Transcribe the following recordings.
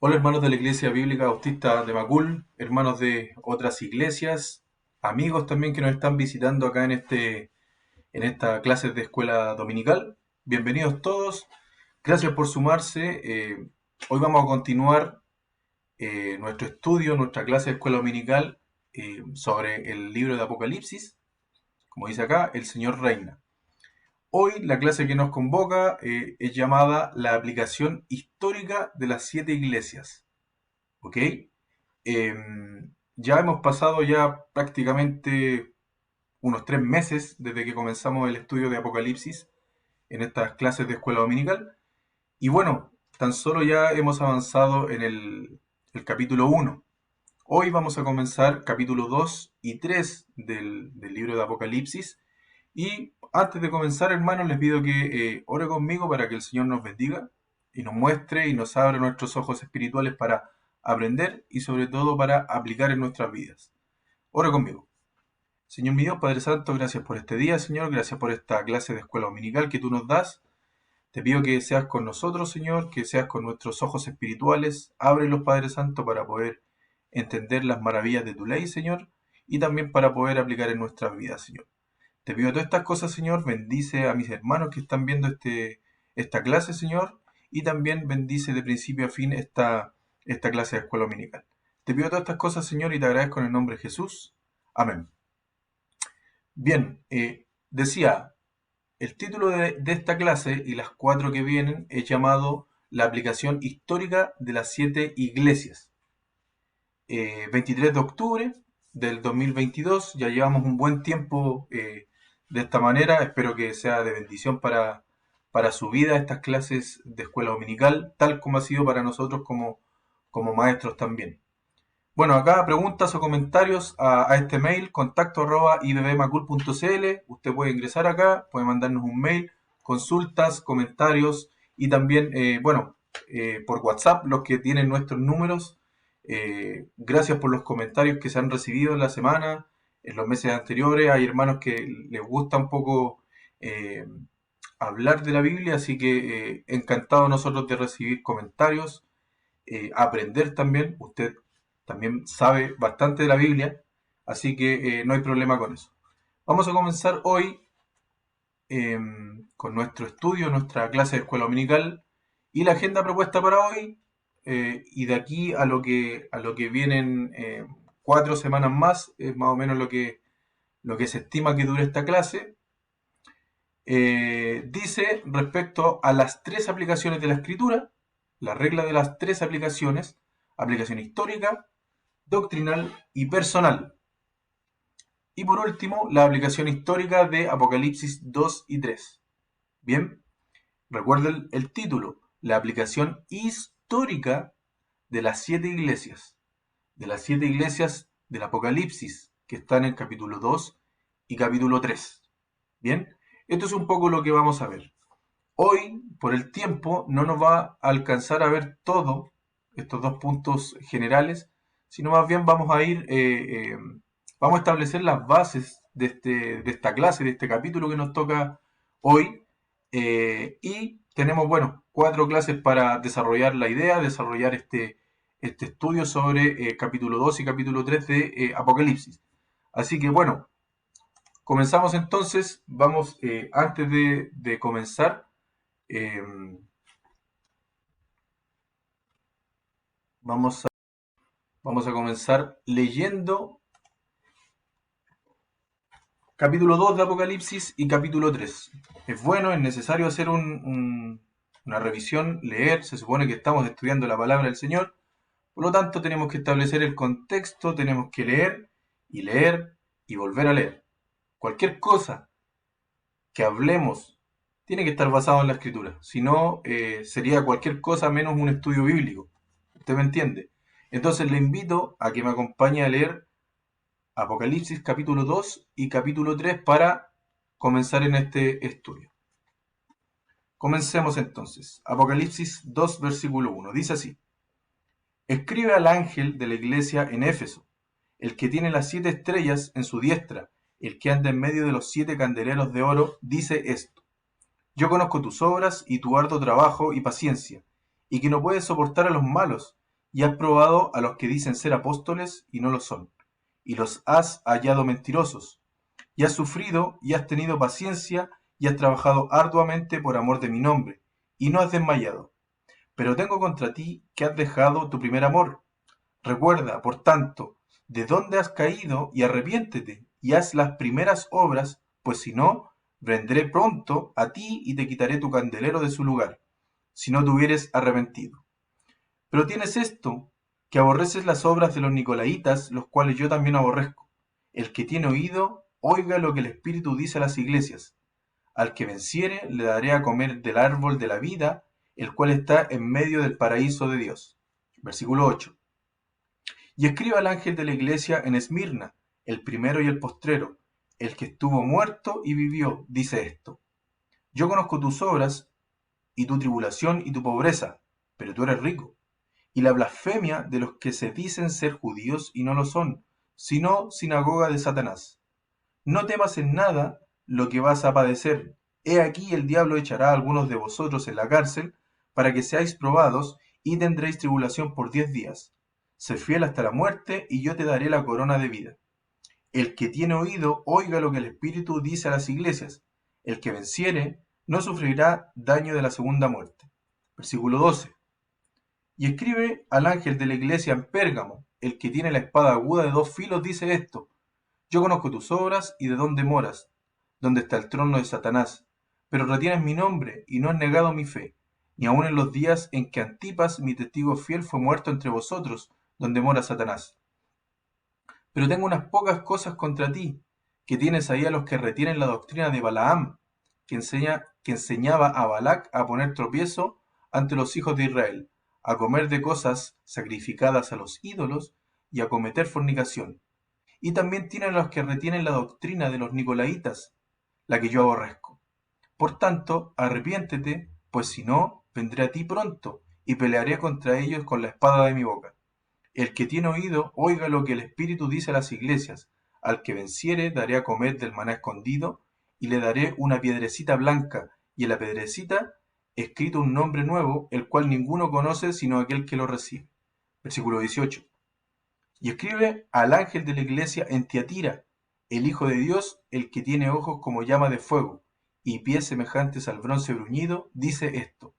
Hola hermanos de la Iglesia Bíblica Bautista de Macul, hermanos de otras iglesias, amigos también que nos están visitando acá en esta clase de escuela dominical. Bienvenidos todos, gracias por sumarse. Hoy vamos a continuar nuestro estudio, nuestra clase de escuela dominical sobre el libro de Apocalipsis. Como dice acá, el Señor reina. Hoy la clase que nos convoca es llamada la aplicación histórica de las 7 iglesias. ¿Ok? Ya hemos pasado ya prácticamente unos 3 meses desde que comenzamos el estudio de Apocalipsis en estas clases de escuela dominical. Y bueno, tan solo ya hemos avanzado en el capítulo 1. Hoy vamos a comenzar capítulo 2 y 3 del libro de Apocalipsis. Y antes de comenzar, hermanos, les pido que ore conmigo para que el Señor nos bendiga y nos muestre y nos abra nuestros ojos espirituales para aprender y sobre todo para aplicar en nuestras vidas. Ore conmigo. Señor mi Dios, Padre Santo, gracias por este día, Señor, gracias por esta clase de escuela dominical que tú nos das. Te pido que seas con nosotros, Señor, que seas con nuestros ojos espirituales. Ábrelos, Padre Santo, para poder entender las maravillas de tu ley, Señor, y también para poder aplicar en nuestras vidas, Señor. Te pido todas estas cosas, Señor. Bendice a mis hermanos que están viendo esta clase, Señor. Y también bendice de principio a fin esta clase de escuela dominical. Te pido todas estas cosas, Señor, y te agradezco en el nombre de Jesús. Amén. Bien, decía, el título de esta clase y las 4 que vienen es llamado La aplicación histórica de las 7 iglesias. 23 de octubre del 2022, ya llevamos un buen tiempo de esta manera. Espero que sea de bendición para su vida estas clases de escuela dominical, tal como ha sido para nosotros como maestros también. Bueno, acá preguntas o comentarios a este mail, contacto@ibbmacul.cl. Usted puede ingresar acá, puede mandarnos un mail, consultas, comentarios y también, por WhatsApp, los que tienen nuestros números. Gracias por los comentarios que se han recibido en la semana, en los meses anteriores. Hay hermanos que les gusta un poco eh, hablar de la Biblia, así que encantado nosotros de recibir comentarios, aprender también. Usted también sabe bastante de la Biblia, así que no hay problema con eso. Vamos a comenzar hoy eh, con nuestro estudio, nuestra clase de escuela dominical y la agenda propuesta para hoy. Y de aquí a lo que vienen 4 semanas más, es más o menos lo que se estima que dure esta clase. Dice respecto a las 3 aplicaciones de la escritura, la regla de las 3 aplicaciones: aplicación histórica, doctrinal y personal. Y por último, la aplicación histórica de Apocalipsis 2 y 3. Bien, recuerden el título, la aplicación histórica de las 7 iglesias, de las 7 iglesias del Apocalipsis, que están en capítulo 2 y capítulo 3. Bien, esto es un poco lo que vamos a ver. Hoy, por el tiempo, no nos va a alcanzar a ver todo estos 2 puntos generales, sino más bien vamos a establecer las bases de esta clase, de este capítulo que nos toca hoy. Y tenemos, bueno, 4 clases para desarrollar la idea, desarrollar este estudio sobre capítulo 2 y capítulo 3 de Apocalipsis. Así que, bueno, comenzamos entonces. Vamos, antes de comenzar, eh, vamos a comenzar leyendo capítulo 2 de Apocalipsis y capítulo 3. Es bueno, es necesario hacer una revisión, leer. Se supone que estamos estudiando la palabra del Señor. Por lo tanto, tenemos que establecer el contexto, tenemos que leer y volver a leer. Cualquier cosa que hablemos tiene que estar basado en la escritura. Si no, sería cualquier cosa menos un estudio bíblico. ¿Usted me entiende? Entonces le invito a que me acompañe a leer Apocalipsis capítulo 2 y capítulo 3 para comenzar en este estudio. Comencemos entonces. Apocalipsis 2, versículo 1. Dice así: Escribe al ángel de la iglesia en Éfeso, el que tiene las 7 estrellas en su diestra, el que anda en medio de los 7 candeleros de oro, dice esto: Yo conozco tus obras y tu arduo trabajo y paciencia, y que no puedes soportar a los malos, y has probado a los que dicen ser apóstoles y no lo son, y los has hallado mentirosos, y has sufrido y has tenido paciencia y has trabajado arduamente por amor de mi nombre, y no has desmayado. Pero tengo contra ti que has dejado tu primer amor. Recuerda, por tanto, de dónde has caído y arrepiéntete y haz las primeras obras, pues si no, vendré pronto a ti y te quitaré tu candelero de su lugar, si no te hubieres arrepentido. Pero tienes esto, que aborreces las obras de los nicolaitas, los cuales yo también aborrezco. El que tiene oído, oiga lo que el Espíritu dice a las iglesias. Al que venciere, le daré a comer del árbol de la vida, el cual está en medio del paraíso de Dios. Versículo 8. Y escriba al ángel de la iglesia en Esmirna, el primero y el postrero, el que estuvo muerto y vivió, dice esto. Yo conozco tus obras, y tu tribulación y tu pobreza, pero tú eres rico. Y la blasfemia de los que se dicen ser judíos y no lo son, sino sinagoga de Satanás. No temas en nada lo que vas a padecer. He aquí el diablo echará a algunos de vosotros en la cárcel, para que seáis probados, y tendréis tribulación por 10 días. Sé fiel hasta la muerte, y yo te daré la corona de vida. El que tiene oído, oiga lo que el Espíritu dice a las iglesias. El que venciere, no sufrirá daño de la segunda muerte. Versículo 12. Y escribe al ángel de la iglesia en Pérgamo, el que tiene la espada aguda de 2 filos, dice esto. Yo conozco tus obras y de dónde moras, donde está el trono de Satanás, pero retienes mi nombre y no has negado mi fe, ni aun en los días en que Antipas, mi testigo fiel, fue muerto entre vosotros, donde mora Satanás. Pero tengo unas pocas cosas contra ti, que tienes ahí a los que retienen la doctrina de Balaam, que enseñaba a Balac a poner tropiezo ante los hijos de Israel, a comer de cosas sacrificadas a los ídolos y a cometer fornicación. Y también tienen a los que retienen la doctrina de los nicolaitas, la que yo aborrezco. Por tanto, arrepiéntete, pues si no, vendré a ti pronto, y pelearé contra ellos con la espada de mi boca. El que tiene oído, oiga lo que el Espíritu dice a las iglesias. Al que venciere, daré a comer del maná escondido, y le daré una piedrecita blanca, y en la piedrecita escrito un nombre nuevo, el cual ninguno conoce sino aquel que lo recibe. Versículo 18. Y escribe al ángel de la iglesia en Tiatira, el Hijo de Dios, el que tiene ojos como llama de fuego, y pies semejantes al bronce bruñido, dice esto.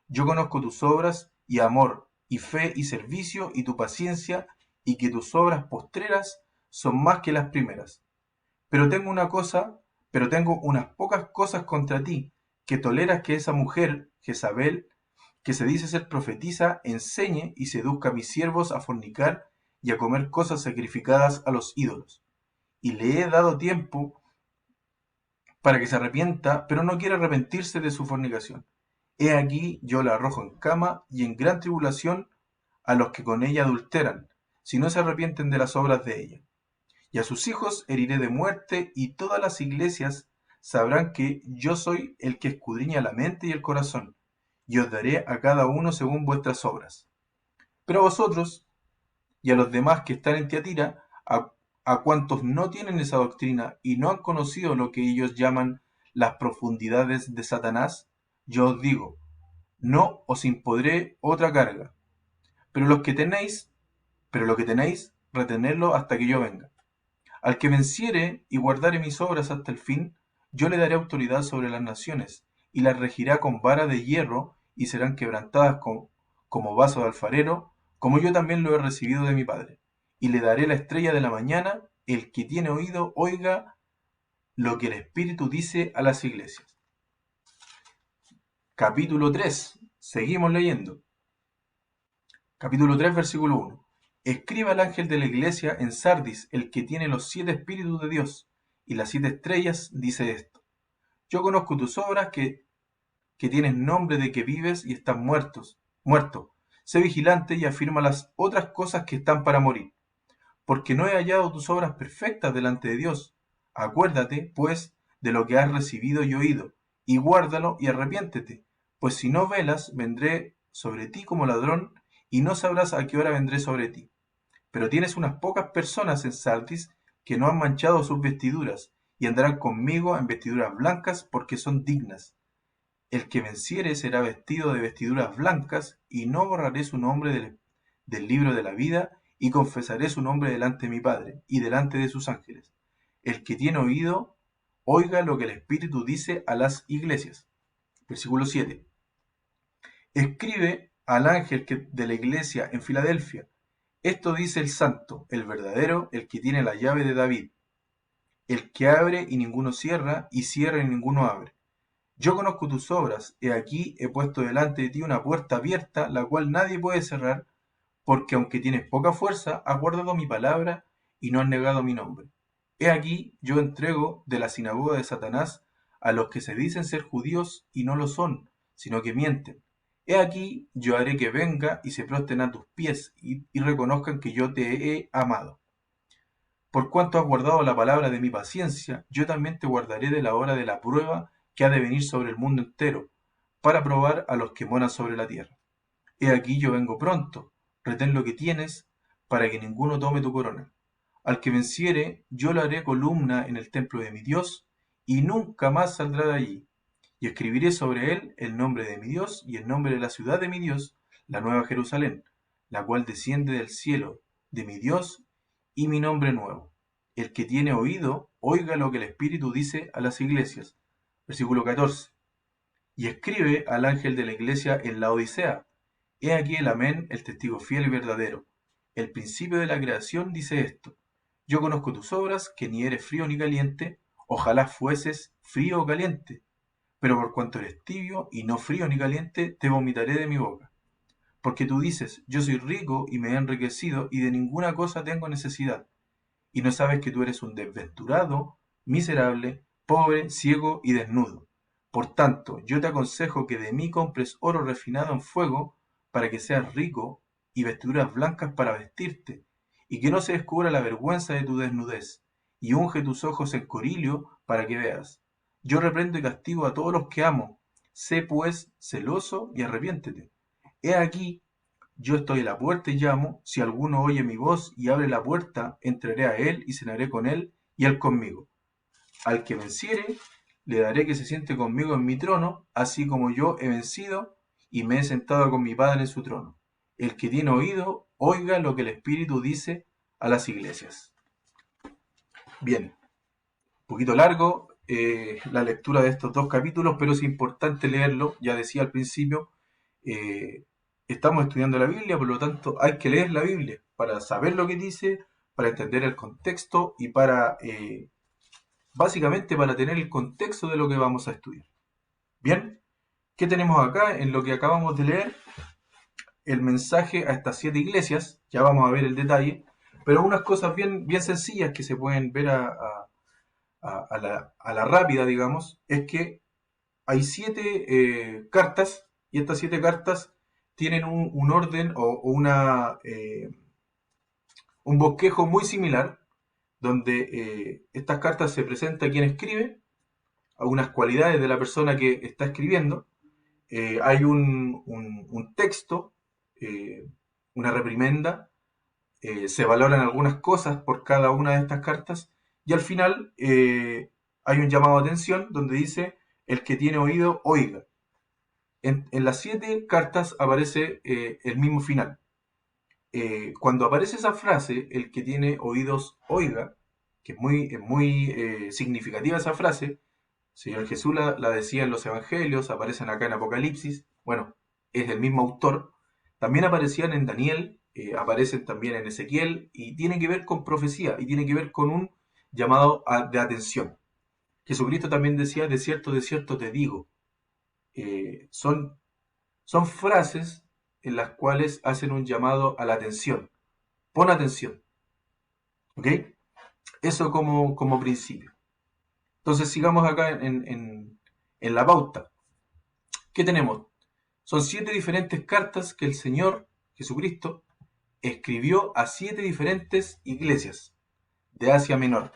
Yo conozco tus obras, y amor, y fe, y servicio, y tu paciencia, y que tus obras postreras son más que las primeras. Pero tengo unas pocas cosas contra ti, que toleras que esa mujer, Jezabel, que se dice ser profetisa, enseñe y seduzca a mis siervos a fornicar y a comer cosas sacrificadas a los ídolos. Y le he dado tiempo para que se arrepienta, pero no quiere arrepentirse de su fornicación. He aquí yo la arrojo en cama y en gran tribulación a los que con ella adulteran, si no se arrepienten de las obras de ella. Y a sus hijos heriré de muerte, y todas las iglesias sabrán que yo soy el que escudriña la mente y el corazón, y os daré a cada uno según vuestras obras. Pero a vosotros y a los demás que están en Tiatira, a cuantos no tienen esa doctrina y no han conocido lo que ellos llaman las profundidades de Satanás, yo os digo, no os impondré otra carga, pero lo que tenéis, retenedlo hasta que yo venga. Al que venciere y guardare mis obras hasta el fin, yo le daré autoridad sobre las naciones, y las regirá con vara de hierro, y serán quebrantadas como vaso de alfarero, como yo también lo he recibido de mi Padre. Y le daré la estrella de la mañana. El que tiene oído, oiga lo que el Espíritu dice a las iglesias. Capítulo 3. Seguimos leyendo. Capítulo 3, versículo 1. Escriba al ángel de la iglesia en Sardis, el que tiene los 7 espíritus de Dios y las 7 estrellas, dice esto. Yo conozco tus obras, que tienes nombre de que vives y estás muerto. Sé vigilante y afirma las otras cosas que están para morir, porque no he hallado tus obras perfectas delante de Dios. Acuérdate, pues, de lo que has recibido y oído, y guárdalo y arrepiéntete, pues si no velas, vendré sobre ti como ladrón, y no sabrás a qué hora vendré sobre ti. Pero tienes unas pocas personas en Sardis que no han manchado sus vestiduras, y andarán conmigo en vestiduras blancas, porque son dignas. El que venciere será vestido de vestiduras blancas, y no borraré su nombre del libro de la vida y confesaré su nombre delante de mi Padre y delante de sus ángeles. El que tiene oído, oiga lo que el Espíritu dice a las iglesias. Versículo 7. Escribe al ángel de la iglesia en Filadelfia. Esto dice el santo, el verdadero, el que tiene la llave de David, el que abre y ninguno cierra, y cierra y ninguno abre. Yo conozco tus obras, he aquí he puesto delante de ti una puerta abierta, la cual nadie puede cerrar, porque aunque tienes poca fuerza, has guardado mi palabra y no has negado mi nombre. He aquí yo entrego de la sinagoga de Satanás a los que se dicen ser judíos y no lo son, sino que mienten. He aquí yo haré que venga y se prostren a tus pies y reconozcan que yo te he amado. Por cuanto has guardado la palabra de mi paciencia, yo también te guardaré de la hora de la prueba que ha de venir sobre el mundo entero, para probar a los que moran sobre la tierra. He aquí yo vengo pronto, retén lo que tienes, para que ninguno tome tu corona. Al que venciere, yo le haré columna en el templo de mi Dios, y nunca más saldrá de allí. Y escribiré sobre él el nombre de mi Dios y el nombre de la ciudad de mi Dios, la nueva Jerusalén, la cual desciende del cielo de mi Dios, y mi nombre nuevo. El que tiene oído, oiga lo que el Espíritu dice a las iglesias. Versículo 14. Y escribe al ángel de la iglesia en la Odisea. He aquí el amén, el testigo fiel y verdadero. El principio de la creación dice esto. Yo conozco tus obras, que ni eres frío ni caliente, ojalá fueses frío o caliente. Pero por cuanto eres tibio y no frío ni caliente, te vomitaré de mi boca. Porque tú dices, yo soy rico y me he enriquecido y de ninguna cosa tengo necesidad. Y no sabes que tú eres un desventurado, miserable, pobre, ciego y desnudo. Por tanto, yo te aconsejo que de mí compres oro refinado en fuego, para que seas rico, y vestiduras blancas para vestirte, y que no se descubra la vergüenza de tu desnudez, y unge tus ojos en corilio para que veas. Yo reprendo y castigo a todos los que amo. Sé pues celoso y arrepiéntete. He aquí, yo estoy a la puerta y llamo. Si alguno oye mi voz y abre la puerta, entraré a él y cenaré con él y él conmigo. Al que venciere, le daré que se siente conmigo en mi trono, así como yo he vencido y me he sentado con mi Padre en su trono. El que tiene oído, oiga lo que el Espíritu dice a las iglesias. Bien, un poquito largo la lectura de estos dos capítulos, pero es importante leerlo. Ya decía al principio, estamos estudiando la Biblia, por lo tanto hay que leer la Biblia para saber lo que dice, para entender el contexto y para, básicamente, para tener el contexto de lo que vamos a estudiar. Bien, ¿qué tenemos acá en lo que acabamos de leer? El mensaje a estas 7 iglesias, ya vamos a ver el detalle, pero unas cosas bien, bien sencillas que se pueden ver a la rápida, digamos, es que hay 7 cartas y estas 7 cartas tienen un orden o un bosquejo muy similar, donde estas cartas se presenta quien escribe, algunas cualidades de la persona que está escribiendo, hay un texto, una reprimenda, se valoran algunas cosas por cada una de estas cartas y al final hay un llamado a atención donde dice el que tiene oído, oiga. En las 7 cartas aparece el mismo final. Cuando aparece esa frase, el que tiene oídos, oiga, que es muy significativa esa frase, el Señor Jesús la decía en los Evangelios, aparecen acá en Apocalipsis, bueno, es el mismo autor, también aparecían en Daniel, aparecen también en Ezequiel, y tiene que ver con profecía, y tiene que ver con un llamado de atención. Jesucristo también decía, de cierto te digo. Son frases en las cuales hacen un llamado a la atención. Pon atención. ¿Ok? Eso como principio. Entonces sigamos acá en la pauta. ¿Qué tenemos? Son 7 diferentes cartas que el Señor Jesucristo escribió a 7 diferentes iglesias de Asia Menor.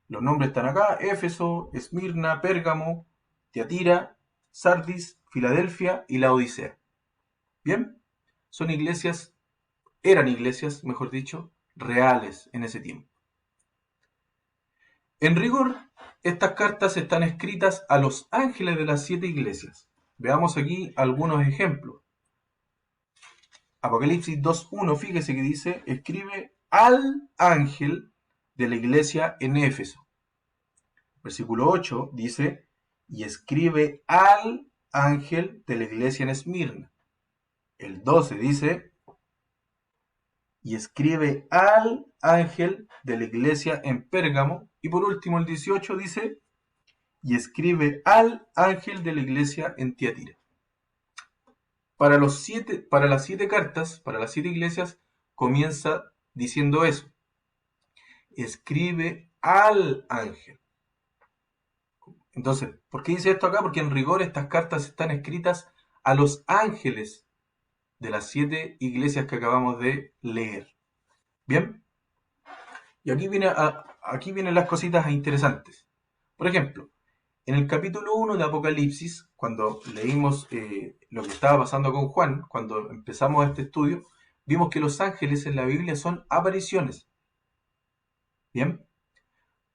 Los nombres están acá: Éfeso, Esmirna, Pérgamo, Tiatira, Sardis, Filadelfia y la Odisea. Bien, eran iglesias, mejor dicho, reales en ese tiempo. En rigor, estas cartas están escritas a los ángeles de las 7 iglesias. Veamos aquí algunos ejemplos. Apocalipsis 2.1, fíjese que dice, escribe al ángel de la iglesia en Éfeso. Versículo 8 dice, y escribe al ángel de la iglesia en Esmirna. El 12 dice, y escribe al ángel de la iglesia en Pérgamo. Y por último el 18 dice, y escribe al ángel de la iglesia en Tiatira. Para las 7 cartas, para las 7 iglesias, comienza diciendo eso. Escribe al ángel. Entonces, ¿por qué dice esto acá? Porque en rigor estas cartas están escritas a los ángeles de las 7 iglesias que acabamos de leer. ¿Bien? Y aquí vienen las cositas interesantes. Por ejemplo, en el capítulo 1 de Apocalipsis, cuando leímos lo que estaba pasando con Juan, cuando empezamos este estudio, vimos que los ángeles en la Biblia son apariciones. ¿Bien?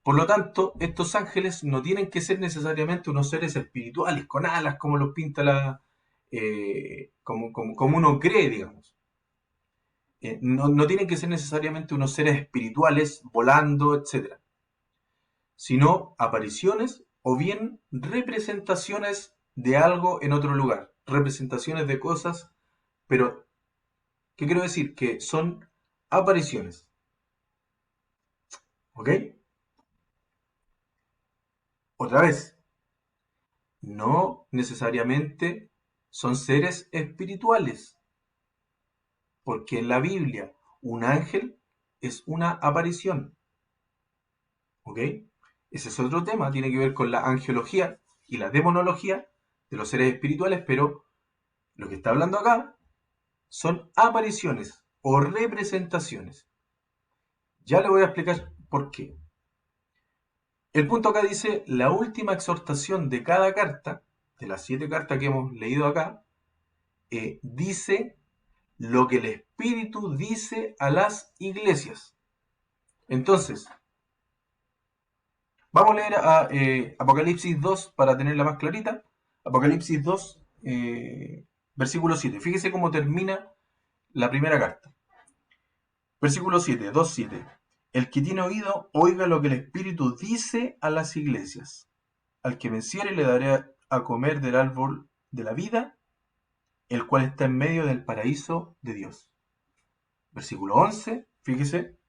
Por lo tanto, estos ángeles no tienen que ser necesariamente unos seres espirituales con alas, como los pinta como uno cree, digamos. No tienen que ser necesariamente unos seres espirituales volando, etc., sino apariciones o bien representaciones de algo en otro lugar, representaciones de cosas, pero ¿qué quiero decir? Que son apariciones. ¿Ok? Otra vez, no necesariamente son seres espirituales, porque en la Biblia un ángel es una aparición. ¿Ok? Ese es otro tema, tiene que ver con la angelología y la demonología de los seres espirituales, pero lo que está hablando acá son apariciones o representaciones. Ya le voy a explicar por qué. El punto acá dice, la última exhortación de cada carta, de las 7 cartas que hemos leído acá, dice lo que el Espíritu dice a las iglesias. Entonces, vamos a leer Apocalipsis 2 para tenerla más clarita. Apocalipsis 2, versículo 7. Fíjese cómo termina la primera carta. Versículo 7, 2:7. El que tiene oído, oiga lo que el Espíritu dice a las iglesias. Al que venciere le daré a comer del árbol de la vida, el cual está en medio del paraíso de Dios. Versículo 11, fíjese.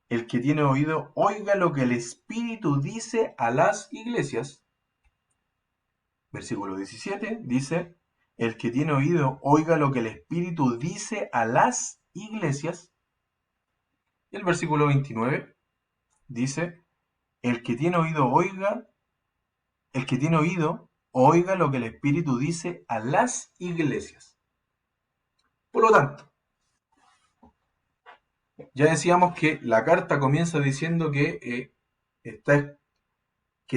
El que tiene oído, oiga lo que el Espíritu dice a las iglesias. Versículo 17 dice, el que tiene oído, oiga lo que el Espíritu dice a las iglesias. Y el versículo 29 dice, el que tiene oído, oiga lo que el Espíritu dice a las iglesias. Por lo tanto, ya decíamos que la carta comienza diciendo que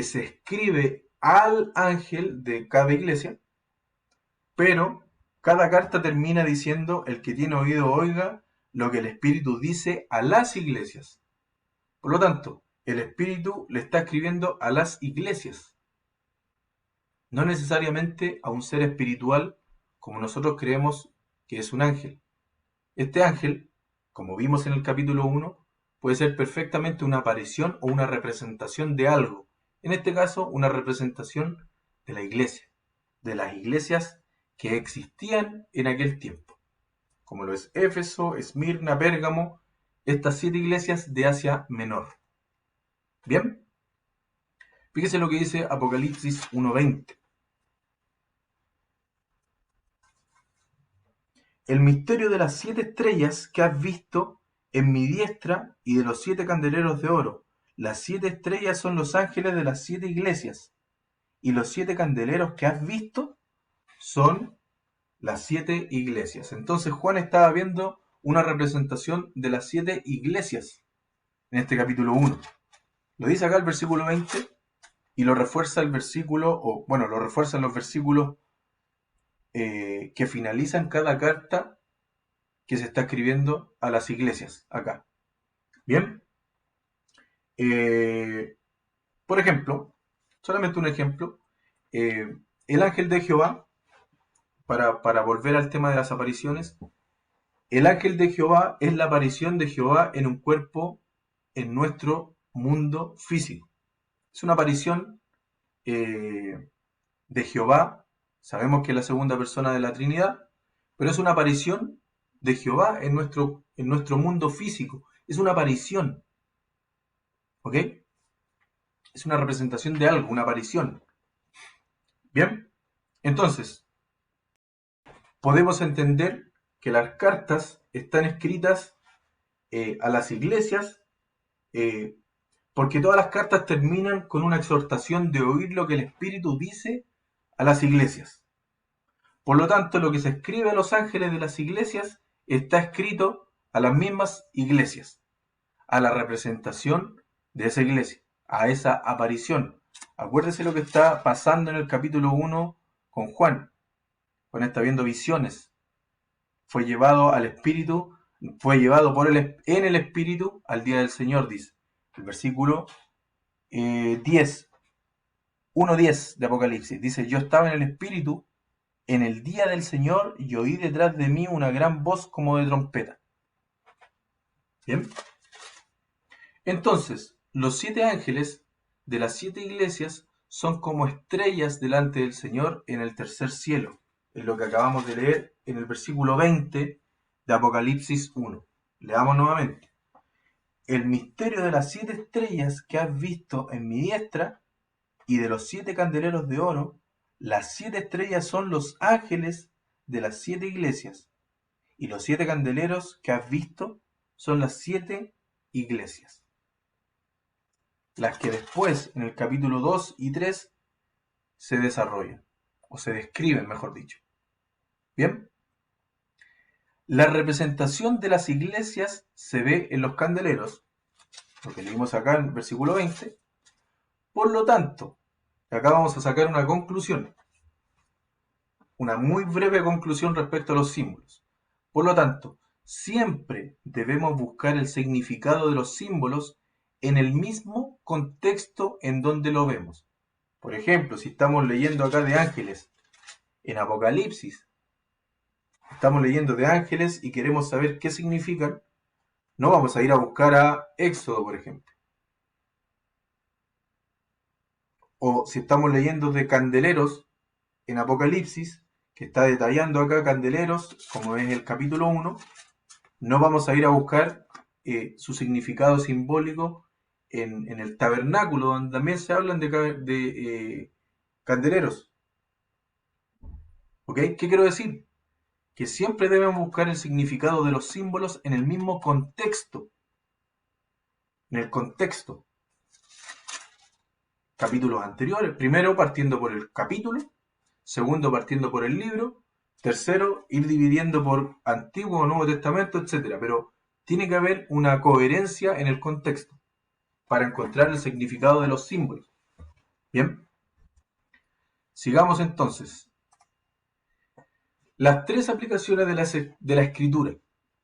se escribe al ángel de cada iglesia, pero cada carta termina diciendo, el que tiene oído, oiga lo que el Espíritu dice a las iglesias. Por lo tanto, el Espíritu le está escribiendo a las iglesias, no necesariamente a un ser espiritual como nosotros creemos que es un ángel. Este ángel, como vimos en el capítulo 1, puede ser perfectamente una aparición o una representación de algo. En este caso, una representación de la iglesia, de las iglesias que existían en aquel tiempo, como lo es Éfeso, Esmirna, Pérgamo, estas 7 iglesias de Asia Menor. ¿Bien? Fíjese lo que dice Apocalipsis 1:20. El misterio de las 7 estrellas que has visto en mi diestra y de los 7 candeleros de oro. Las 7 estrellas son los ángeles de las 7 iglesias, y los 7 candeleros que has visto son las 7 iglesias. Entonces Juan estaba viendo una representación de las 7 iglesias en este capítulo 1. Lo dice acá el versículo 20 y lo refuerza el versículo, lo refuerzan los versículos que finalizan cada carta que se está escribiendo a las iglesias acá. Bien. Por ejemplo, solamente un ejemplo, el ángel de Jehová, para volver al tema de las apariciones, El ángel de Jehová es la aparición de Jehová en un cuerpo en nuestro mundo físico. Es una aparición de Jehová. Sabemos que es la segunda persona de la Trinidad, pero es una aparición de Jehová en nuestro mundo físico. Es una aparición, ¿ok? Es una representación de algo, una aparición. Bien, entonces, podemos entender que las cartas están escritas a las iglesias eh, porque todas las cartas terminan con una exhortación de oír lo que el Espíritu dice a las iglesias. Por lo tanto, lo que se escribe a los ángeles de las iglesias está escrito a las mismas iglesias, a la representación de esa iglesia, a esa aparición. Acuérdese lo que está pasando en el capítulo 1 con Juan. Juan está viendo visiones. Fue llevado al Espíritu, fue llevado en el Espíritu al día del Señor, dice. El versículo 10, 1:10 de Apocalipsis. Dice, yo estaba en el Espíritu en el día del Señor y oí detrás de mí una gran voz como de trompeta. Bien. Entonces, los 7 ángeles de las 7 iglesias son como estrellas delante del Señor en el tercer cielo. Es lo que acabamos de leer en el versículo 20 de Apocalipsis 1. Leamos nuevamente. El misterio de las 7 estrellas que has visto en mi diestra y de los 7 candeleros de oro, las 7 estrellas son los ángeles de las 7 iglesias, y los 7 candeleros que has visto son las 7 iglesias. Las que después, en el capítulo 2 y 3, se desarrollan, o se describen, mejor dicho. Bien. La representación de las iglesias se ve en los candeleros, lo que leímos acá en el versículo 20. Por lo tanto, acá vamos a sacar una conclusión, una muy breve conclusión respecto a los símbolos. Por lo tanto, siempre debemos buscar el significado de los símbolos en el mismo contexto en donde lo vemos. Por ejemplo, si estamos leyendo acá de ángeles en Apocalipsis, estamos leyendo de ángeles y queremos saber qué significan, no vamos a ir a buscar a Éxodo, por ejemplo. O si estamos leyendo de candeleros en Apocalipsis, que está detallando acá candeleros, como es el capítulo 1, no vamos a ir a buscar su significado simbólico en el tabernáculo, donde también se hablan de candeleros. ¿Ok? ¿Qué quiero decir? Que siempre debemos buscar el significado de los símbolos en el mismo contexto. En el contexto. Capítulos anteriores. Primero partiendo por el capítulo. Segundo partiendo por el libro. Tercero, ir dividiendo por Antiguo o Nuevo Testamento, etc. Pero tiene que haber una coherencia en el contexto para encontrar el significado de los símbolos. Bien. Sigamos entonces. Las 3 aplicaciones de la escritura.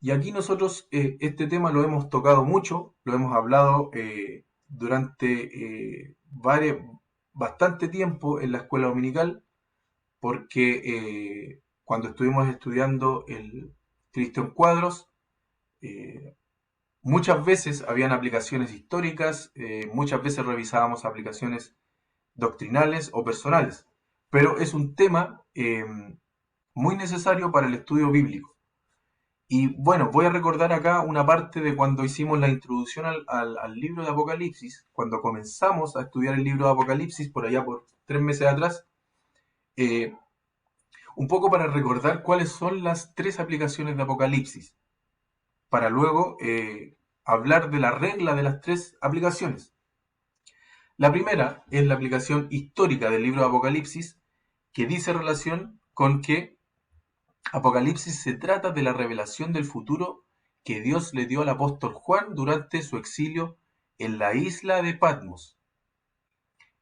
Y aquí nosotros este tema lo hemos tocado mucho, lo hemos hablado durante bastante tiempo en la escuela dominical, porque cuando estuvimos estudiando el Cristo en Cuadros, muchas veces habían aplicaciones históricas, muchas veces revisábamos aplicaciones doctrinales o personales, pero es un tema muy necesario para el estudio bíblico. Y bueno, voy a recordar acá una parte de cuando hicimos la introducción al libro de Apocalipsis, cuando comenzamos a estudiar el libro de Apocalipsis, por allá por 3 meses atrás, un poco para recordar cuáles son las 3 aplicaciones de Apocalipsis, para luego hablar de la regla de las 3 aplicaciones. La primera es la aplicación histórica del libro de Apocalipsis, que dice relación con que Apocalipsis se trata de la revelación del futuro que Dios le dio al apóstol Juan durante su exilio en la isla de Patmos.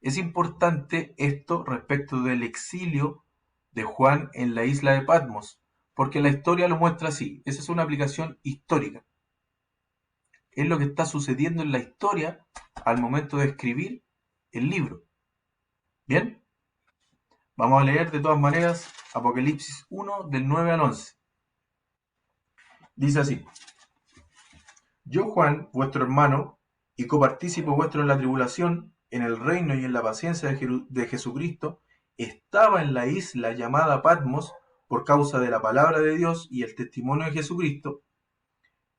Es importante esto respecto del exilio de Juan en la isla de Patmos, porque la historia lo muestra así. Esa es una aplicación histórica. Es lo que está sucediendo en la historia al momento de escribir el libro. ¿Bien? Vamos a leer de todas maneras Apocalipsis 1 del 9 al 11. Dice así: Yo, Juan, vuestro hermano, y copartícipo vuestro en la tribulación, en el reino y en la paciencia de Jesucristo, estaba en la isla llamada Patmos por causa de la palabra de Dios y el testimonio de Jesucristo.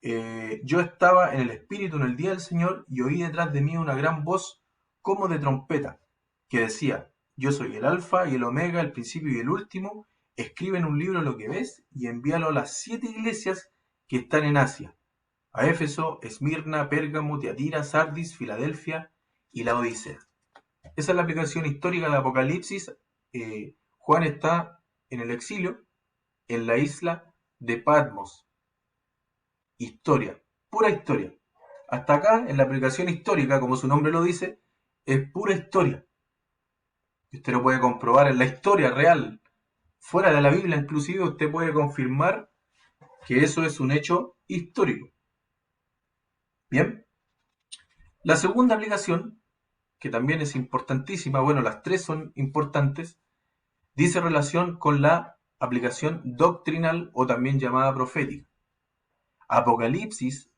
Yo estaba en el Espíritu en el día del Señor y oí detrás de mí una gran voz como de trompeta, que decía: Yo soy el Alfa y el Omega, el principio y el último. Escribe en un libro lo que ves y envíalo a las 7 iglesias que están en Asia: a Éfeso, Esmirna, Pérgamo, Tiatira, Sardis, Filadelfia y la Odisea. Esa es la aplicación histórica de Apocalipsis. Juan está en el exilio, en la isla de Patmos. Historia, pura historia. Hasta acá, en la aplicación histórica, como su nombre lo dice, es pura historia. Usted lo puede comprobar en la historia real, fuera de la Biblia inclusive, usted puede confirmar que eso es un hecho histórico. Bien, la segunda aplicación, que también es importantísima, bueno, las tres son importantes, dice relación con la aplicación doctrinal o también llamada profética. Apocalipsis,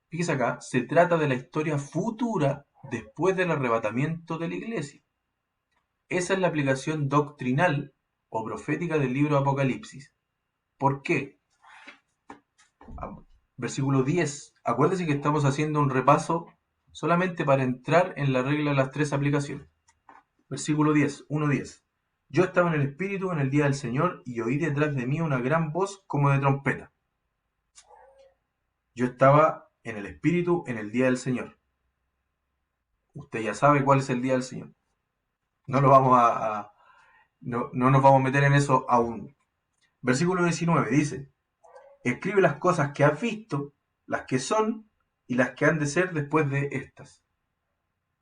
fíjese acá, se trata de la historia futura después del arrebatamiento de la iglesia. Esa es la aplicación doctrinal o profética del libro de Apocalipsis. ¿Por qué? Versículo 10. Acuérdese que estamos haciendo un repaso solamente para entrar en la regla de las tres aplicaciones. Versículo 10, 1:10. Yo estaba en el Espíritu en el día del Señor y oí detrás de mí una gran voz como de trompeta. Yo estaba en el Espíritu en el día del Señor. Usted ya sabe cuál es el día del Señor. No lo vamos no nos vamos a meter en eso aún. Versículo 19 dice: Escribe las cosas que has visto, las que son y las que han de ser después de estas.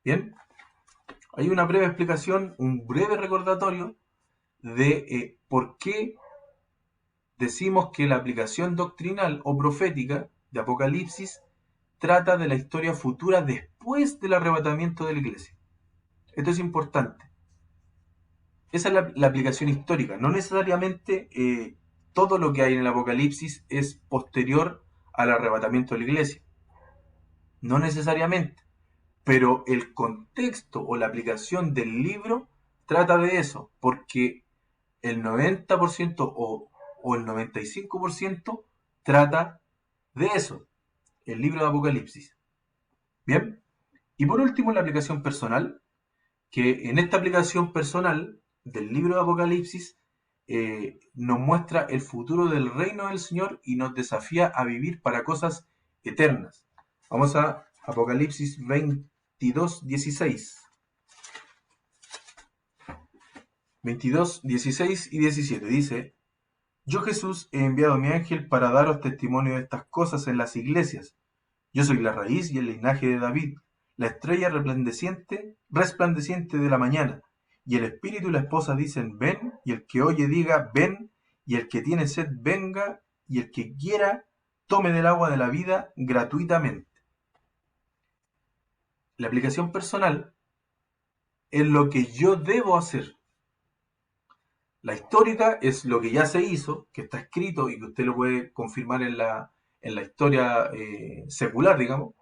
Bien, hay una breve explicación, un breve recordatorio de por qué decimos que la aplicación doctrinal o profética de Apocalipsis trata de la historia futura después del arrebatamiento de la iglesia. Esto es importante. Esa es la aplicación histórica. No necesariamente todo lo que hay en el Apocalipsis es posterior al arrebatamiento de la iglesia. No necesariamente. Pero el contexto o la aplicación del libro trata de eso, porque el 90% o el 95% trata de eso, el libro de Apocalipsis. Bien, y por último la aplicación personal, que en esta aplicación personal del libro de Apocalipsis nos muestra el futuro del reino del Señor y nos desafía a vivir para cosas eternas. Vamos a Apocalipsis 22, 16. 22, 16 y 17 dice: Yo, Jesús, he enviado a mi ángel para daros testimonio de estas cosas en las iglesias. Yo soy la raíz y el linaje de David, la estrella resplandeciente de la mañana. Y el espíritu y la esposa dicen: ven, y el que oye diga: ven, y el que tiene sed venga, y el que quiera tome del agua de la vida gratuitamente. La aplicación personal es lo que yo debo hacer. La histórica es lo que ya se hizo, que está escrito y que usted lo puede confirmar en la historia secular, digamos.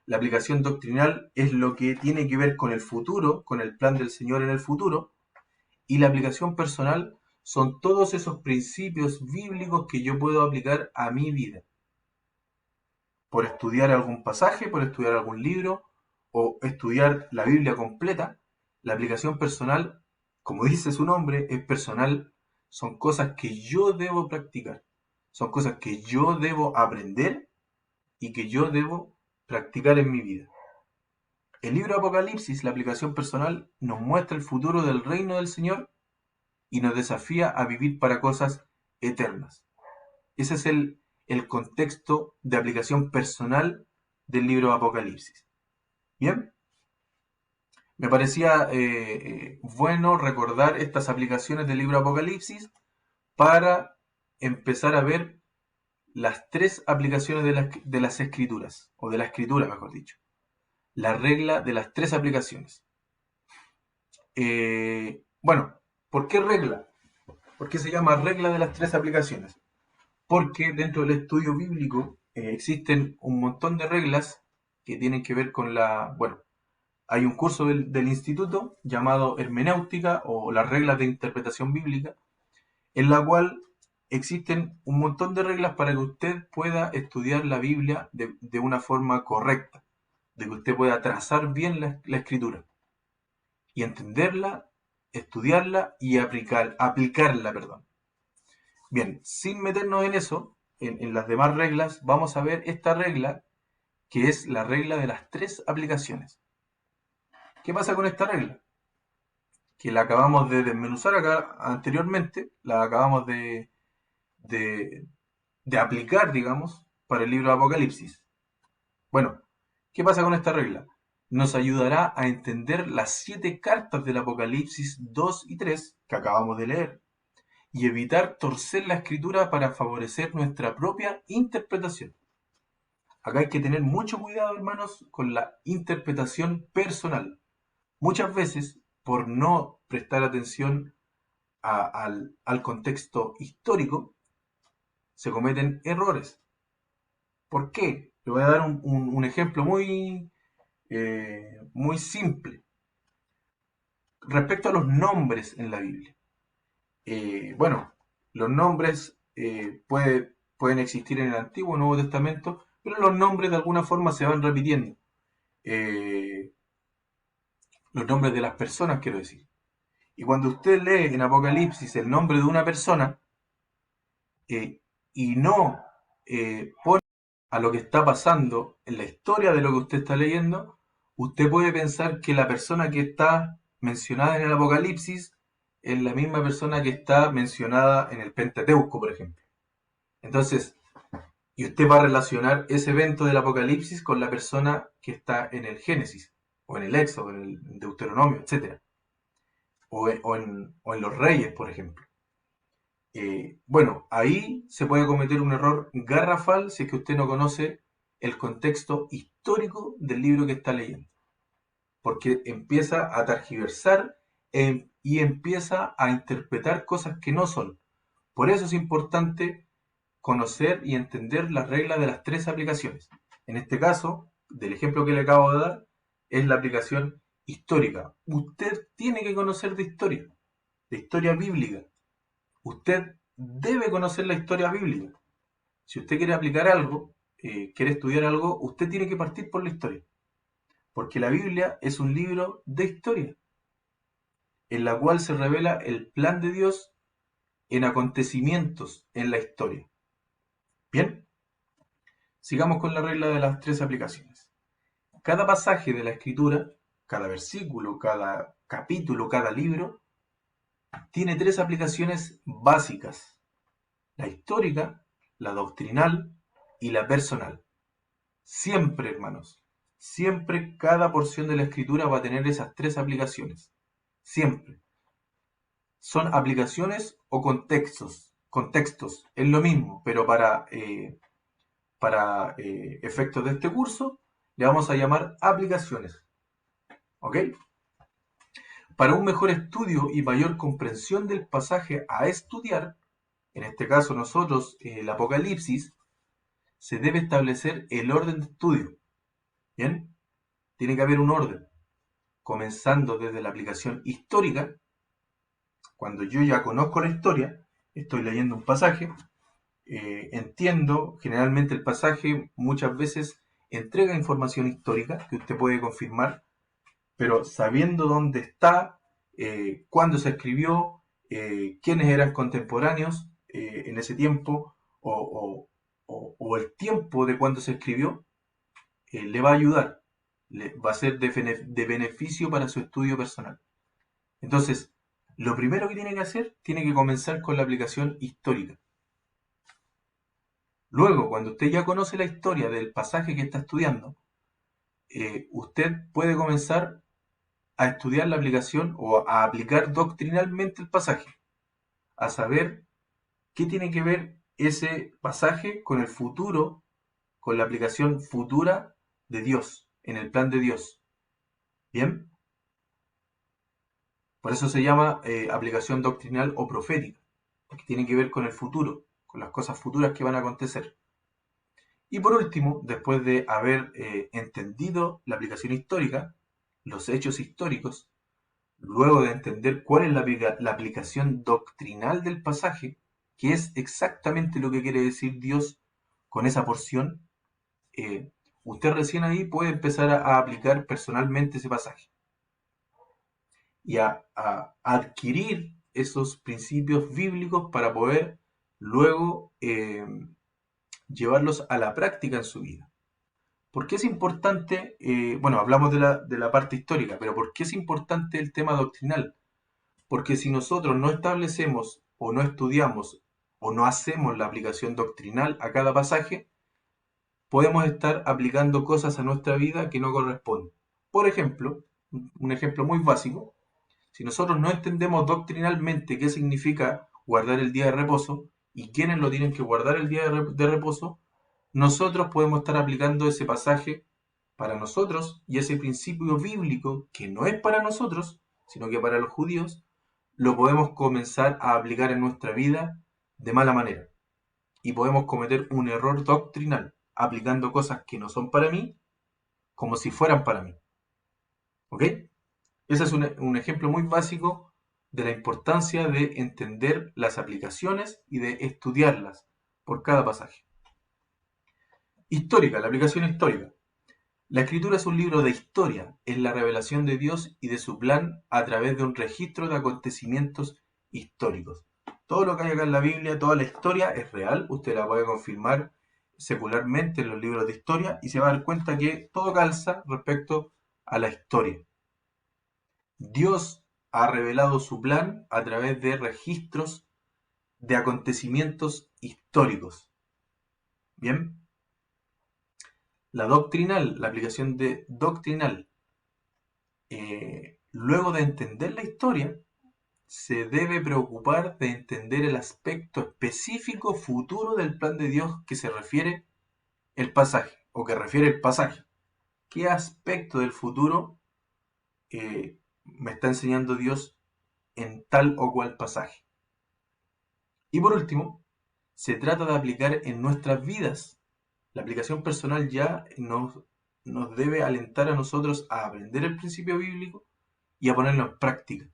La aplicación doctrinal es lo que tiene que ver con el futuro, con el plan del Señor en el futuro. Y la aplicación personal son todos esos principios bíblicos que yo puedo aplicar a mi vida. Por estudiar algún pasaje, por estudiar algún libro o estudiar la Biblia completa, la aplicación personal, como dice su nombre, es personal. Son cosas que yo debo practicar. Son cosas que yo debo aprender y que yo debo practicar en mi vida. El libro de Apocalipsis, la aplicación personal, nos muestra el futuro del reino del Señor y nos desafía a vivir para cosas eternas. Ese es el contexto de aplicación personal del libro de Apocalipsis. Bien, me parecía bueno recordar estas aplicaciones del libro de Apocalipsis para empezar a ver las tres aplicaciones de las escrituras, o de la escritura, mejor dicho. La regla de las tres aplicaciones. Bueno, ¿por qué regla? ¿Por qué se llama regla de las tres aplicaciones? porque dentro del estudio bíblico existen un montón de reglas que tienen que ver con bueno, hay un curso del instituto llamado Hermenéutica o las reglas de interpretación bíblica, en la cual existen un montón de reglas para que usted pueda estudiar la Biblia de una forma correcta, de que usted pueda trazar bien la escritura y entenderla, estudiarla y aplicarla, perdón. Bien, sin meternos en eso, en las demás reglas, vamos a ver esta regla que es la regla de las tres aplicaciones. ¿Qué pasa con esta regla? Que la acabamos de desmenuzar acá anteriormente, la acabamos de, de aplicar, digamos, para el libro de Apocalipsis. Bueno, ¿qué pasa con esta regla? Nos ayudará a entender las 7 cartas del Apocalipsis 2 y 3 que acabamos de leer y evitar torcer la escritura para favorecer nuestra propia interpretación. Acá hay que tener mucho cuidado, hermanos, con la interpretación personal. Muchas veces, por no prestar atención al contexto histórico, se cometen errores. ¿Por qué? Le voy a dar un ejemplo muy simple. Respecto a los nombres en la Biblia. Bueno, los nombres pueden existir en el Antiguo y Nuevo Testamento, pero los nombres de alguna forma se van repitiendo. Eh, los nombres de las personas, quiero decir. Y cuando usted lee en Apocalipsis el nombre de una persona eh, y no pone a lo que está pasando en la historia de lo que usted está leyendo, usted puede pensar que la persona que está mencionada en el Apocalipsis es la misma persona que está mencionada en el Pentateuco, por ejemplo. Entonces, y usted va a relacionar ese evento del Apocalipsis con la persona que está en el Génesis, o en el Éxodo, en el Deuteronomio, etc. O en los Reyes, por ejemplo. Bueno, ahí se puede cometer un error garrafal si es que usted no conoce el contexto histórico del libro que está leyendo, porque empieza a tergiversar y empieza a interpretar cosas que no son. Por eso es importante conocer y entender las reglas de las tres aplicaciones. En este caso, del ejemplo que le acabo de dar, es la aplicación histórica. Usted tiene que conocer de historia bíblica. Usted debe conocer la historia bíblica. Si usted quiere aplicar algo, quiere estudiar algo, usted tiene que partir por la historia. Porque la Biblia es un libro de historia, en la cual se revela el plan de Dios en acontecimientos en la historia. Bien, sigamos con la regla de las tres aplicaciones. Cada pasaje de la escritura, cada versículo, cada capítulo, cada libro, tiene tres aplicaciones básicas: la histórica, la doctrinal y la personal. Siempre, hermanos, siempre cada porción de la escritura va a tener esas tres aplicaciones. Siempre. Son aplicaciones o contextos. Contextos, es lo mismo, pero para efectos de este curso le vamos a llamar aplicaciones. ¿Ok? Para un mejor estudio y mayor comprensión del pasaje a estudiar, en este caso nosotros, el Apocalipsis, se debe establecer el orden de estudio. ¿Bien? Tiene que haber un orden, comenzando desde la aplicación histórica. Cuando yo ya conozco la historia, estoy leyendo un pasaje, entiendo, generalmente el pasaje muchas veces entrega información histórica que usted puede confirmar, pero sabiendo dónde está, cuándo se escribió, quiénes eran contemporáneos en ese tiempo, o el tiempo de cuando se escribió, le va a ayudar, va a ser de beneficio para su estudio personal. Entonces, lo primero que tiene que hacer, tiene que comenzar con la aplicación histórica. Luego, cuando usted ya conoce la historia del pasaje que está estudiando, usted puede comenzar a estudiar la aplicación o a aplicar doctrinalmente el pasaje, a saber qué tiene que ver ese pasaje con el futuro, con la aplicación futura de Dios, en el plan de Dios. ¿Bien? Por eso se llama aplicación doctrinal o profética, porque tiene que ver con el futuro. con las cosas futuras que van a acontecer. Y por último, después de haber entendido la aplicación histórica, los hechos históricos, luego de entender cuál es la aplicación doctrinal del pasaje, que es exactamente lo que quiere decir Dios con esa porción, usted recién ahí puede empezar a aplicar personalmente ese pasaje y a adquirir esos principios bíblicos para poder luego llevarlos a la práctica en su vida. ¿Por qué es importante? Bueno, hablamos de la parte histórica, pero ¿por qué es importante el tema doctrinal? Porque si nosotros no establecemos o no estudiamos o no hacemos la aplicación doctrinal a cada pasaje, podemos estar aplicando cosas a nuestra vida que no corresponden. Por ejemplo, un ejemplo muy básico, si nosotros no entendemos doctrinalmente qué significa guardar el día de reposo y quiénes lo tienen que guardar el día de reposo, nosotros podemos estar aplicando ese pasaje para nosotros y ese principio bíblico que no es para nosotros, sino que para los judíos, lo podemos comenzar a aplicar en nuestra vida de mala manera. Y podemos cometer un error doctrinal, aplicando cosas que no son para mí, como si fueran para mí. ¿Ok? Ese es un ejemplo muy básico de la importancia de entender las aplicaciones y de estudiarlas por cada pasaje. Histórica, la aplicación histórica. La escritura es un libro de historia, es la revelación de Dios y de su plan a través de un registro de acontecimientos históricos. Todo lo que hay acá en la Biblia, toda la historia es real, usted la puede confirmar secularmente en los libros de historia y se va a dar cuenta que todo calza respecto a la historia. Dios ha revelado su plan a través de registros de acontecimientos históricos. Bien, la doctrinal, la aplicación de doctrinal, luego de entender la historia, se debe preocupar de entender el aspecto específico futuro del plan de Dios que se refiere el pasaje, o que refiere el pasaje. ¿Qué aspecto del futuro me está enseñando Dios en tal o cual pasaje? Y por último, se trata de aplicar en nuestras vidas. La aplicación personal ya nos debe alentar a nosotros a aprender el principio bíblico y a ponerlo en práctica.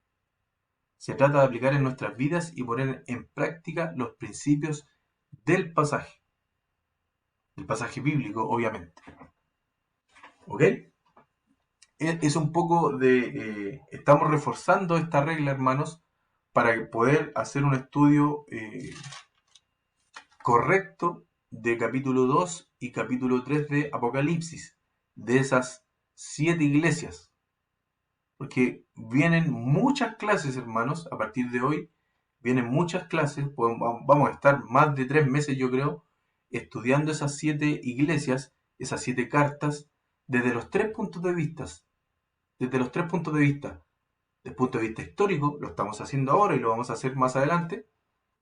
Se trata de aplicar en nuestras vidas y poner en práctica los principios del pasaje. El pasaje bíblico, obviamente. ¿Ok? Es un poco de... estamos reforzando esta regla, hermanos, para poder hacer un estudio correcto de capítulo 2 y capítulo 3 de Apocalipsis, de esas 7 iglesias. Porque vienen muchas clases, hermanos, a partir de hoy, vienen muchas clases, vamos a estar más de 3 meses, yo creo, estudiando esas 7 iglesias, esas 7 cartas, desde los 3 puntos de vista. Desde los 3 puntos de vista. Desde el punto de vista histórico, lo estamos haciendo ahora y lo vamos a hacer más adelante,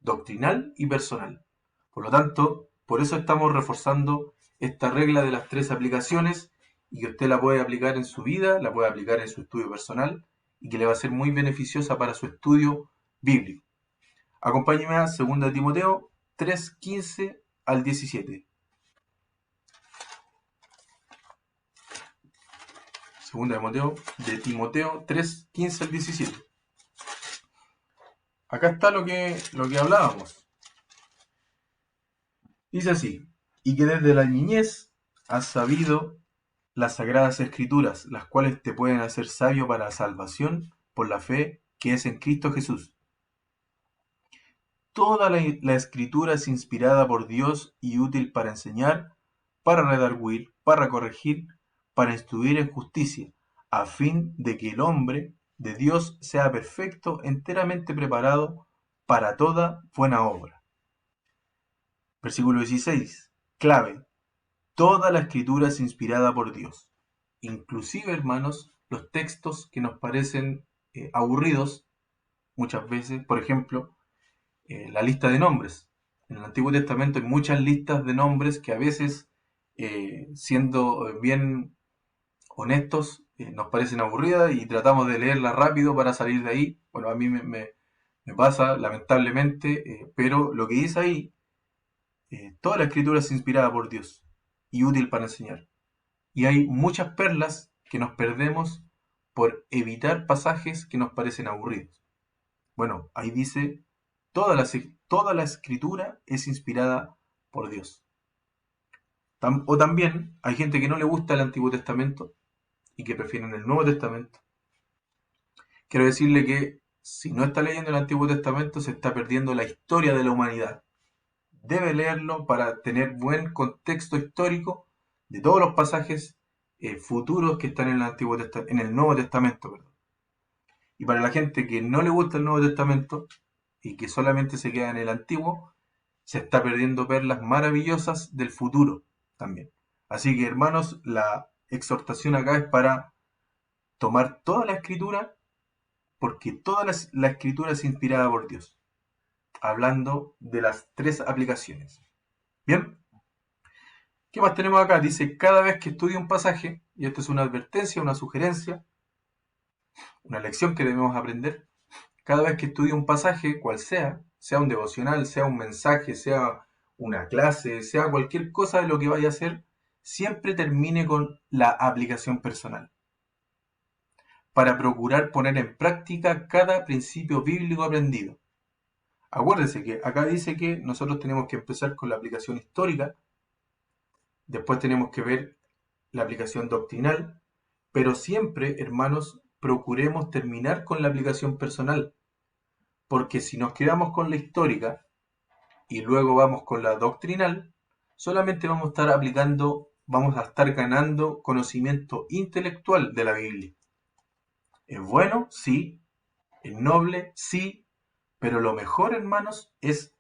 doctrinal y personal. Por lo tanto, por eso estamos reforzando esta regla de las 3 aplicaciones y que usted la puede aplicar en su vida, la puede aplicar en su estudio personal y que le va a ser muy beneficiosa para su estudio bíblico. Acompáñeme a 2 Timoteo 3:15 al 17. 2 Timoteo 3:15 al 17. Acá está lo que hablábamos. Dice así: y que desde la niñez has sabido las sagradas escrituras, las cuales te pueden hacer sabio para la salvación por la fe que es en Cristo Jesús. Toda la escritura es inspirada por Dios y útil para enseñar, para redarguir, para corregir, para instruir en justicia, a fin de que el hombre de Dios sea perfecto, enteramente preparado para toda buena obra. Versículo 16. Clave. Toda la escritura es inspirada por Dios. Inclusive, hermanos, los textos que nos parecen aburridos, muchas veces, por ejemplo, la lista de nombres. En el Antiguo Testamento hay muchas listas de nombres que a veces, siendo bien honestos, nos parecen aburridas y tratamos de leerlas rápido para salir de ahí. Bueno, a mí me pasa, lamentablemente, pero lo que dice ahí Toda la escritura es inspirada por Dios y útil para enseñar. Y hay muchas perlas que nos perdemos por evitar pasajes que nos parecen aburridos. Bueno, ahí dice, toda la escritura es inspirada por Dios. O también hay gente que no le gusta el Antiguo Testamento y que prefieren el Nuevo Testamento. Quiero decirle que si no está leyendo el Antiguo Testamento se está perdiendo la historia de la humanidad. Debe leerlo para tener buen contexto histórico de todos los pasajes futuros que están en el Nuevo Testamento. Perdón. Y para la gente que no le gusta el Nuevo Testamento y que solamente se queda en el Antiguo, se está perdiendo perlas maravillosas del futuro también. Así que, hermanos, la exhortación acá es para tomar toda la escritura, porque toda la escritura es inspirada por Dios, hablando de las tres aplicaciones. Bien, ¿qué más tenemos acá? Dice, cada vez que estudie un pasaje, y esto es una advertencia, una sugerencia, una lección que debemos aprender, cada vez que estudie un pasaje, cual sea un devocional, sea un mensaje, sea una clase, sea cualquier cosa de lo que vaya a hacer, siempre termine con la aplicación personal, para procurar poner en práctica cada principio bíblico aprendido. Acuérdense que acá dice que nosotros tenemos que empezar con la aplicación histórica, después tenemos que ver la aplicación doctrinal, pero siempre, hermanos, procuremos terminar con la aplicación personal, porque si nos quedamos con la histórica y luego vamos con la doctrinal, solamente vamos a estar ganando conocimiento intelectual de la Biblia. ¿Es bueno? Sí. ¿Es noble? Sí. Pero lo mejor, hermanos, es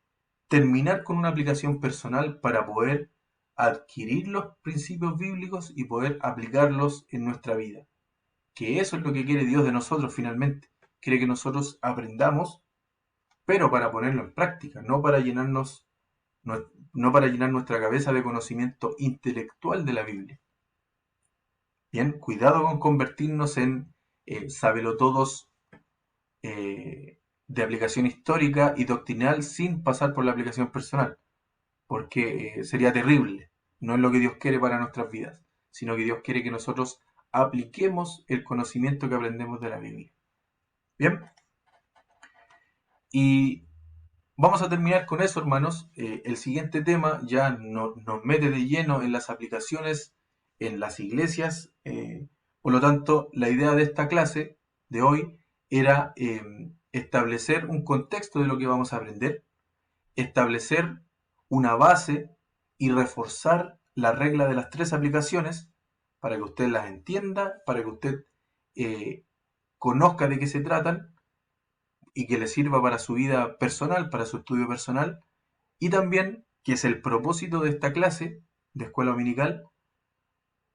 terminar con una aplicación personal para poder adquirir los principios bíblicos y poder aplicarlos en nuestra vida. Que eso es lo que quiere Dios de nosotros finalmente. Quiere que nosotros aprendamos, pero para ponerlo en práctica, no para llenar nuestra cabeza de conocimiento intelectual de la Biblia. Bien, cuidado con convertirnos en sabelotodos de aplicación histórica y doctrinal sin pasar por la aplicación personal, porque sería terrible. No es lo que Dios quiere para nuestras vidas, sino que Dios quiere que nosotros apliquemos el conocimiento que aprendemos de la Biblia. Bien, y vamos a terminar con eso, hermanos. El siguiente tema ya nos mete de lleno en las aplicaciones en las iglesias. Por lo tanto, la idea de esta clase de hoy era establecer un contexto de lo que vamos a aprender, establecer una base y reforzar la regla de las tres aplicaciones para que usted las entienda, para que usted conozca de qué se tratan y que le sirva para su vida personal, para su estudio personal, y también, que es el propósito de esta clase de escuela dominical,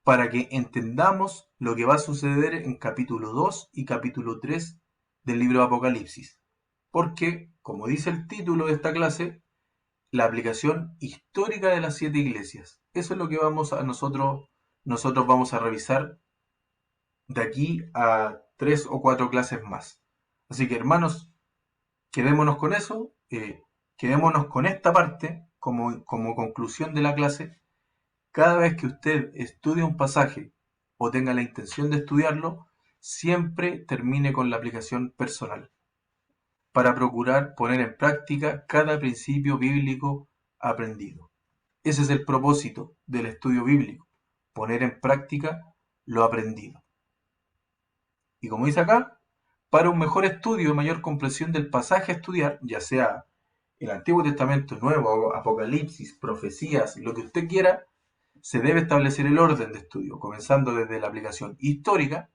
para que entendamos lo que va a suceder en capítulo 2 y capítulo 3 del libro de Apocalipsis. Porque, como dice el título de esta clase, la aplicación histórica de las 7 iglesias. Eso es lo que nosotros vamos a revisar de aquí a 3 o 4 clases más. Así que, hermanos, quedémonos con eso, quedémonos con esta parte como conclusión de la clase. Cada vez que usted estudie un pasaje o tenga la intención de estudiarlo, siempre termine con la aplicación personal, para procurar poner en práctica cada principio bíblico aprendido. Ese es el propósito del estudio bíblico, poner en práctica lo aprendido. Y como dice acá, para un mejor estudio y mayor comprensión del pasaje a estudiar, ya sea el Antiguo Testamento, Nuevo, Apocalipsis, profecías, lo que usted quiera, se debe establecer el orden de estudio, comenzando desde la aplicación histórica,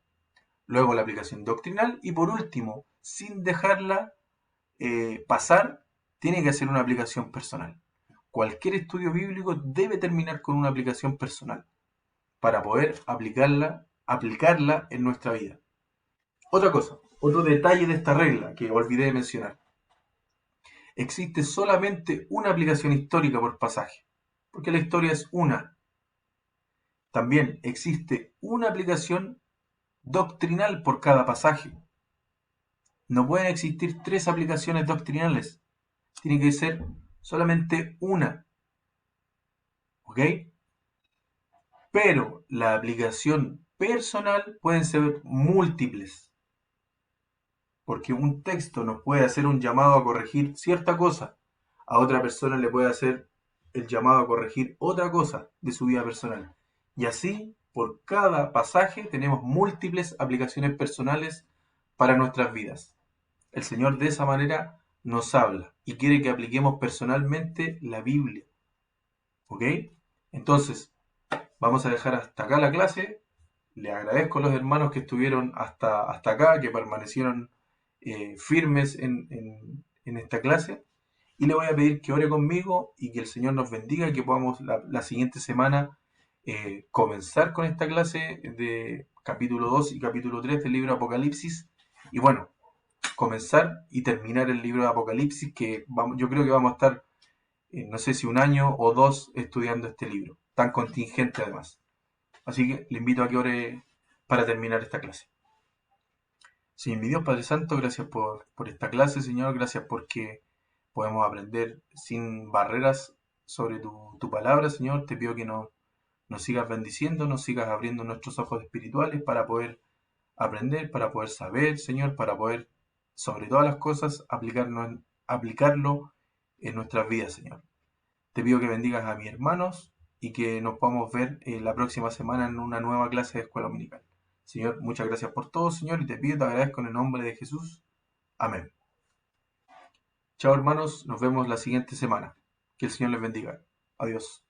luego la aplicación doctrinal y por último, sin dejarla pasar, tiene que hacer una aplicación personal. Cualquier estudio bíblico debe terminar con una aplicación personal para poder aplicarla en nuestra vida. Otra cosa, otro detalle de esta regla que olvidé de mencionar. Existe solamente una aplicación histórica por pasaje, porque la historia es una. También existe una aplicación doctrinal por cada pasaje. No pueden existir 3 aplicaciones doctrinales. Tiene que ser solamente una. ¿Ok? Pero la aplicación personal pueden ser múltiples, porque un texto nos puede hacer un llamado a corregir cierta cosa, a otra persona le puede hacer el llamado a corregir otra cosa de su vida personal. Y así, por cada pasaje, tenemos múltiples aplicaciones personales para nuestras vidas. El Señor de esa manera nos habla y quiere que apliquemos personalmente la Biblia. ¿Ok? Entonces, vamos a dejar hasta acá la clase. Le agradezco a los hermanos que estuvieron hasta acá, que permanecieron firmes en esta clase. Y le voy a pedir que ore conmigo y que el Señor nos bendiga y que podamos la siguiente semana comenzar con esta clase de capítulo 2 y capítulo 3 del libro Apocalipsis. Y bueno, comenzar y terminar el libro de Apocalipsis, que yo creo que vamos a estar, no sé si un año o dos, estudiando este libro, tan contingente además. Así que le invito a que ore para terminar esta clase. Señor mi Dios, Padre Santo, gracias por esta clase, Señor. Gracias porque podemos aprender sin barreras sobre tu palabra, Señor. Te pido que nos sigas bendiciendo, nos sigas abriendo nuestros ojos espirituales para poder aprender, para poder saber, Señor, para poder, sobre todas las cosas, aplicarlo en nuestras vidas, Señor. Te pido que bendigas a mis hermanos y que nos podamos ver la próxima semana en una nueva clase de escuela dominical. Señor, muchas gracias por todo, Señor, y te pido, te agradezco en el nombre de Jesús. Amén. Chao, hermanos, nos vemos la siguiente semana. Que el Señor les bendiga. Adiós.